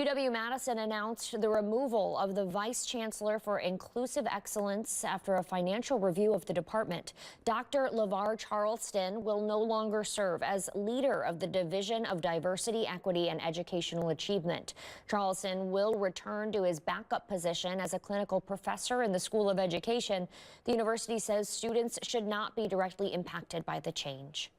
UW-Madison announced the removal of the vice chancellor for inclusive excellence after a financial review of the department. Dr. LeVar Charleston will no longer serve as leader of the Division of Diversity, Equity, and Educational Achievement. Charleston will return to his backup position as a clinical professor in the School of Education. The university says students should not be directly impacted by the change.